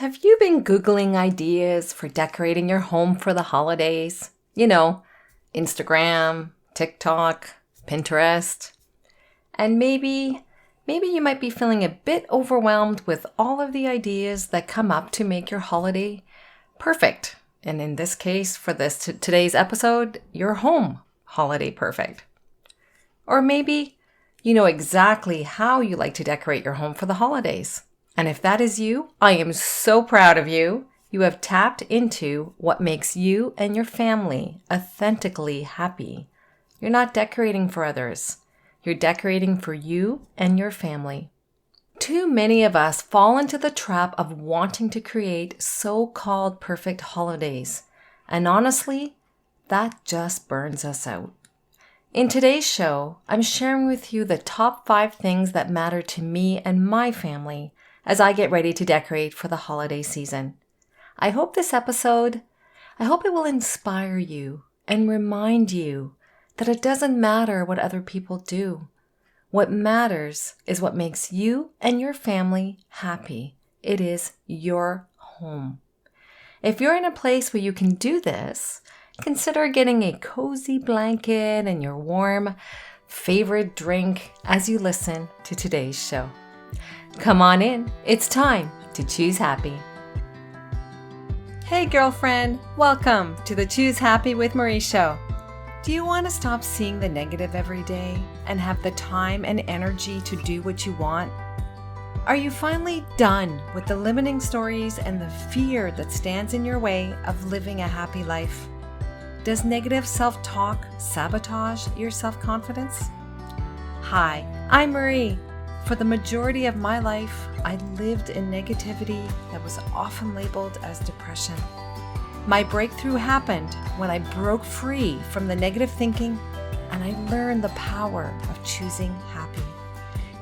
Have you been Googling ideas for decorating your home for the holidays? Instagram, TikTok, Pinterest. And maybe you might be feeling a bit overwhelmed with all of the ideas that come up to make your holiday perfect. And in this case, for today's episode, your home holiday perfect. Or maybe you know exactly how you like to decorate your home for the holidays. And if that is you, I am so proud of you. You have tapped into what makes you and your family authentically happy. You're not decorating for others. You're decorating for you and your family. Too many of us fall into the trap of wanting to create so-called perfect holidays. And honestly, that just burns us out. In today's show, I'm sharing with you the top 5 things that matter to me and my family as I get ready to decorate for the holiday season. I hope it will inspire you and remind you that it doesn't matter what other people do. What matters is what makes you and your family happy. It is your home. If you're in a place where you can do this, consider getting a cozy blanket and your warm favorite drink as you listen to today's show. Come on in. It's time to choose happy. Hey girlfriend, welcome to the Choose Happy with Marie show. Do you want to stop seeing the negative every day and have the time and energy to do what you want? Are you finally done with the limiting stories and the fear that stands in your way of living a happy life? Does negative self-talk sabotage your self-confidence? Hi, I'm Marie. For the majority of my life, I lived in negativity that was often labeled as depression. My breakthrough happened when I broke free from the negative thinking and I learned the power of choosing happy.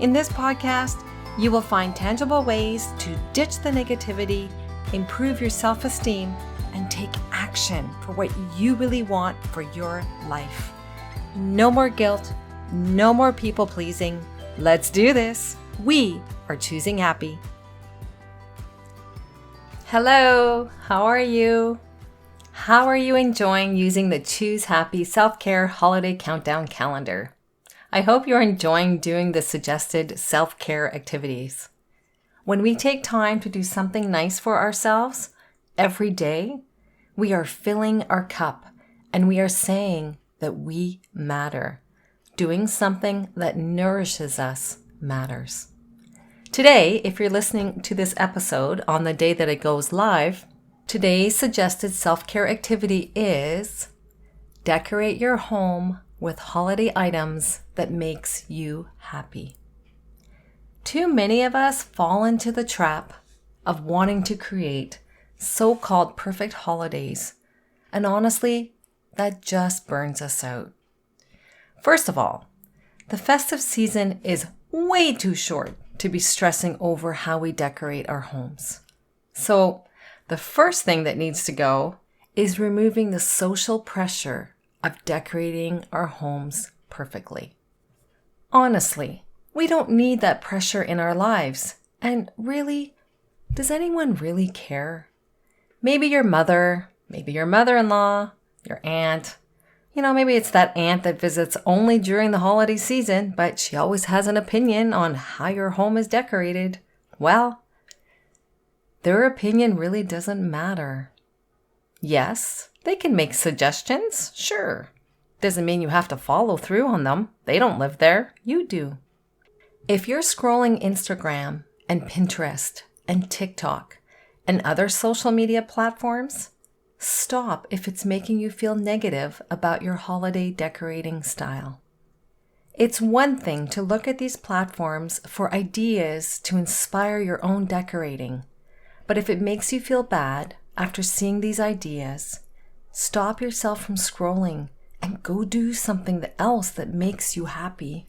In this podcast, you will find tangible ways to ditch the negativity, improve your self-esteem, and take action for what you really want for your life. No more guilt, no more people pleasing. Let's do this. We are choosing happy. Hello, how are you? How are you enjoying using the Choose Happy Self-Care Holiday Countdown Calendar? I hope you're enjoying doing the suggested self-care activities. When we take time to do something nice for ourselves every day, we are filling our cup and we are saying that we matter. Doing something that nourishes us matters. Today, if you're listening to this episode on the day that it goes live, today's suggested self-care activity is decorate your home with holiday items that makes you happy. Too many of us fall into the trap of wanting to create so-called perfect holidays, and honestly, that just burns us out. First of all, the festive season is way too short to be stressing over how we decorate our homes. So, the first thing that needs to go is removing the social pressure of decorating our homes perfectly. Honestly, we don't need that pressure in our lives. And really, does anyone really care? Maybe your mother, maybe your mother-in-law, your aunt. Maybe it's that aunt that visits only during the holiday season, but she always has an opinion on how your home is decorated. Well, their opinion really doesn't matter. Yes, they can make suggestions, sure. Doesn't mean you have to follow through on them. They don't live there. You do. If you're scrolling Instagram and Pinterest and TikTok and other social media platforms, stop if it's making you feel negative about your holiday decorating style. It's one thing to look at these platforms for ideas to inspire your own decorating, but if it makes you feel bad after seeing these ideas, stop yourself from scrolling and go do something else that makes you happy.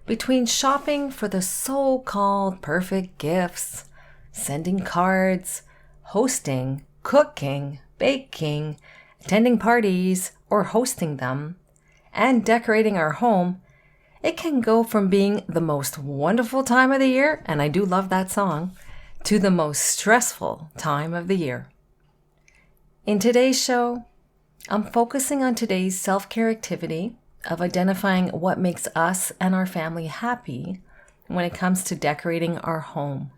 Between shopping for the so-called perfect gifts, sending cards, hosting, cooking, baking, attending parties, or hosting them, and decorating our home, it can go from being the most wonderful time of the year, and I do love that song, to the most stressful time of the year. In today's show, I'm focusing on today's self-care activity of identifying what makes us and our family happy when it comes to decorating our home.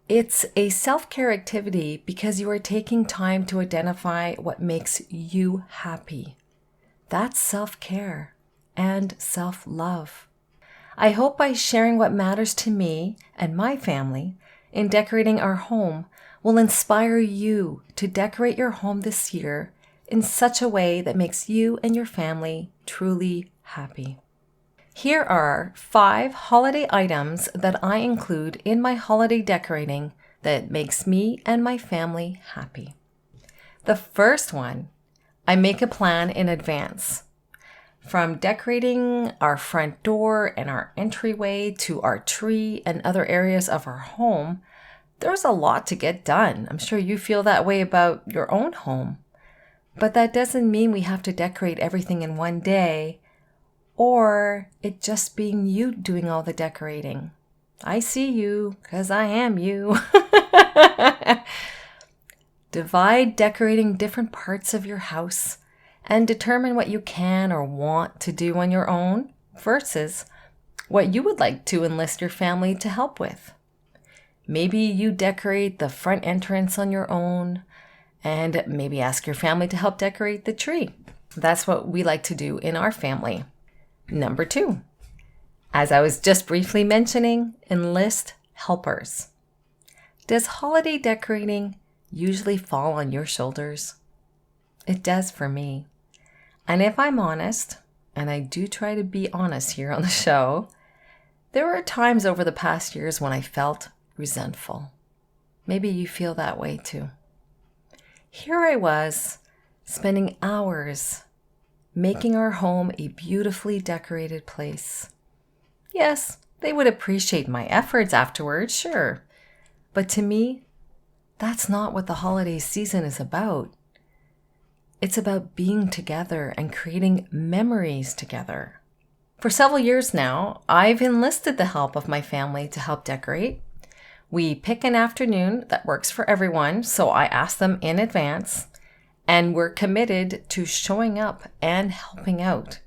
It's a self-care activity because you are taking time to identify what makes you happy. That's self-care and self-love. I hope by sharing what matters to me and my family in decorating our home will inspire you to decorate your home this year in such a way that makes you and your family truly happy. Here are 5 holiday items that I include in my holiday decorating that makes me and my family happy. The first one, I make a plan in advance. From decorating our front door and our entryway to our tree and other areas of our home, there's a lot to get done. I'm sure you feel that way about your own home. But that doesn't mean we have to decorate everything in one day or it just being you doing all the decorating. I see you because I am you. Divide decorating different parts of your house and determine what you can or want to do on your own versus what you would like to enlist your family to help with. Maybe you decorate the front entrance on your own and maybe ask your family to help decorate the tree. That's what we like to do in our family. Number 2, as I was just briefly mentioning, enlist helpers. Does holiday decorating usually fall on your shoulders? It does for me. And if I'm honest, and I do try to be honest here on the show, there were times over the past years when I felt resentful. Maybe you feel that way too. Here I was, spending hours making our home a beautifully decorated place. Yes, they would appreciate my efforts afterwards, sure. But to me, that's not what the holiday season is about. It's about being together and creating memories together. For several years now, I've enlisted the help of my family to help decorate. We pick an afternoon that works for everyone, so I ask them in advance, and we're committed to showing up and helping out.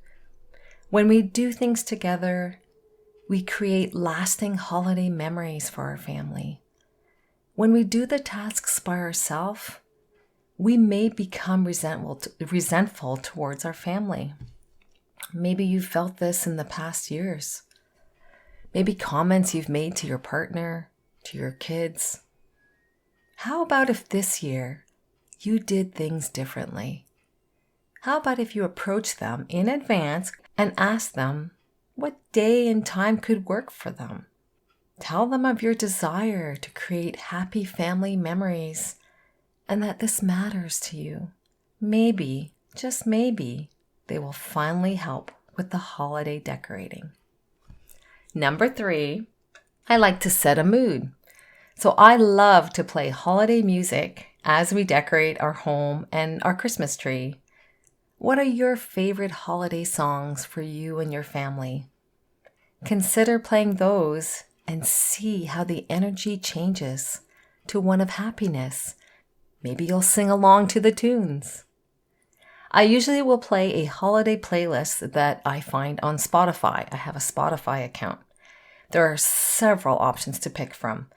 When we do things together, we create lasting holiday memories for our family. When we do the tasks by ourselves, we may become resentful towards our family. Maybe you've felt this in the past years. Maybe comments you've made to your partner, to your kids. How about if this year you did things differently? How about if you approached them in advance and asked them what day and time could work for them? Tell them of your desire to create happy family memories and that this matters to you. Maybe, just maybe, they will finally help with the holiday decorating. Number 3, I like to set a mood. So I love to play holiday music as we decorate our home and our Christmas tree. What are your favorite holiday songs for you and your family? Consider playing those and see how the energy changes to one of happiness. Maybe you'll sing along to the tunes. I usually will play a holiday playlist that I find on Spotify. I have a Spotify account. There are several options to pick from.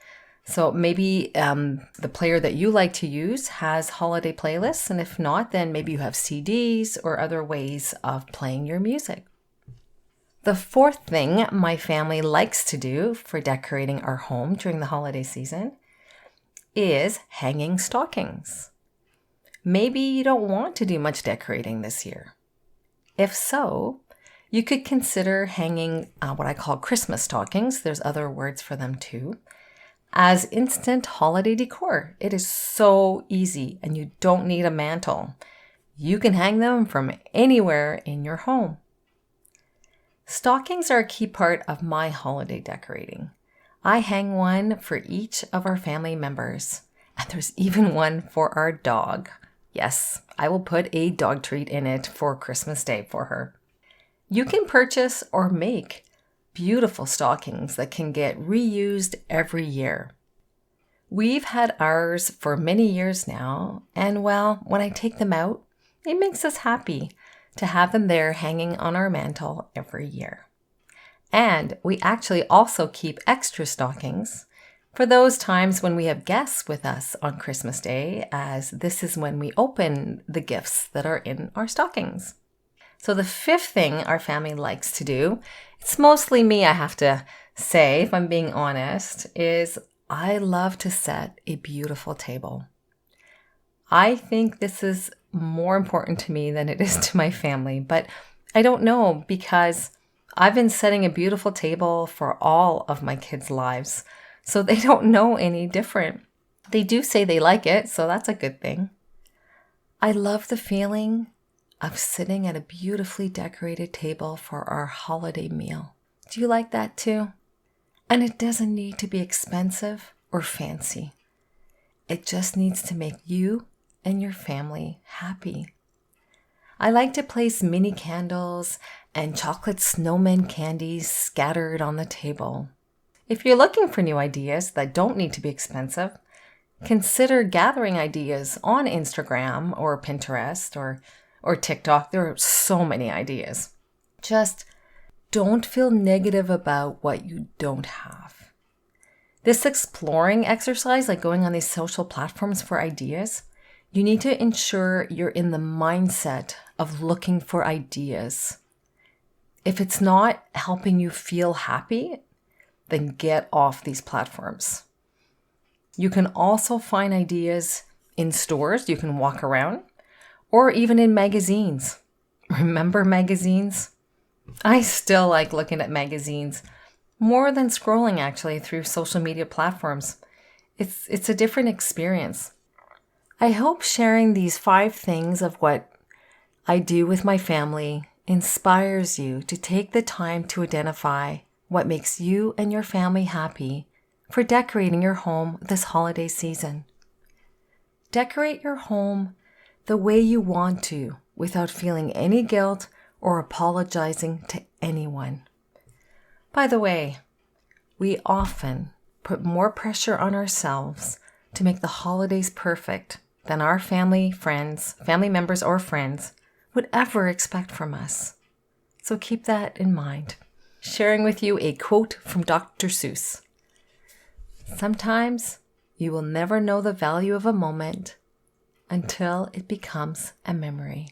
So maybe the player that you like to use has holiday playlists, and if not, then maybe you have CDs or other ways of playing your music. The 4th thing my family likes to do for decorating our home during the holiday season is hanging stockings. Maybe you don't want to do much decorating this year. If so, you could consider hanging what I call Christmas stockings, there's other words for them too, as instant holiday decor. It is so easy and you don't need a mantle. You can hang them from anywhere in your home. Stockings are a key part of my holiday decorating. I hang one for each of our family members, and there's even one for our dog. Yes, I will put a dog treat in it for Christmas Day for her. You can purchase or make beautiful stockings that can get reused every year. We've had ours for many years now, and well, when I take them out, it makes us happy to have them there hanging on our mantle every year. And we actually also keep extra stockings for those times when we have guests with us on Christmas Day, as this is when we open the gifts that are in our stockings. So the fifth thing our family likes to do, it's mostly me, I have to say, if I'm being honest, is I love to set a beautiful table. I think this is more important to me than it is to my family, but I don't know, because I've been setting a beautiful table for all of my kids' lives, so they don't know any different. They do say they like it, so that's a good thing. I love the feeling of sitting at a beautifully decorated table for our holiday meal. Do you like that too? And it doesn't need to be expensive or fancy. It just needs to make you and your family happy. I like to place mini candles and chocolate snowman candies scattered on the table. If you're looking for new ideas that don't need to be expensive, consider gathering ideas on Instagram or Pinterest or TikTok. There are so many ideas. Just don't feel negative about what you don't have. This exploring exercise, like going on these social platforms for ideas, you need to ensure you're in the mindset of looking for ideas. If it's not helping you feel happy, then get off these platforms. You can also find ideas in stores you can walk around, or even in magazines. Remember magazines? I still like looking at magazines more than scrolling actually through social media platforms. It's a different experience. I hope sharing these 5 things of what I do with my family inspires you to take the time to identify what makes you and your family happy for decorating your home this holiday season. Decorate your home the way you want to without feeling any guilt or apologizing to anyone. By the way, we often put more pressure on ourselves to make the holidays perfect than our family members or friends would ever expect from us. So keep that in mind. Sharing with you a quote from Dr. Seuss. Sometimes you will never know the value of a moment until it becomes a memory.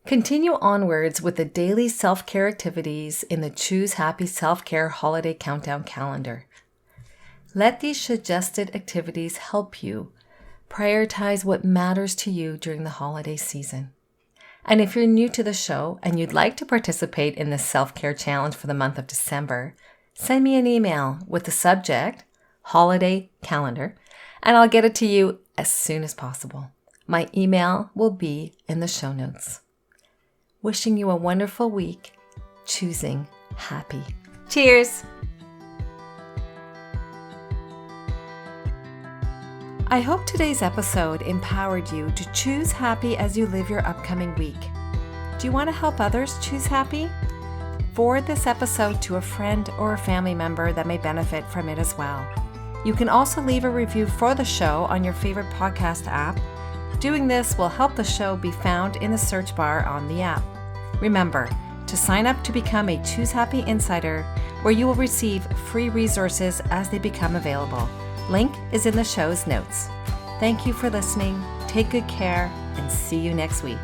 Continue onwards with the daily self-care activities in the Choose Happy Self-Care Holiday Countdown Calendar. Let these suggested activities help you prioritize what matters to you during the holiday season. And if you're new to the show and you'd like to participate in this self-care challenge for the month of December, send me an email with the subject, Holiday Calendar, and I'll get it to you as soon as possible. My email will be in the show notes. Wishing you a wonderful week, choosing happy. Cheers! I hope today's episode empowered you to choose happy as you live your upcoming week. Do you want to help others choose happy? Forward this episode to a friend or a family member that may benefit from it as well. You can also leave a review for the show on your favorite podcast app. Doing this will help the show be found in the search bar on the app. Remember to sign up to become a Choose Happy Insider, where you will receive free resources as they become available. Link is in the show's notes. Thank you for listening. Take good care and see you next week.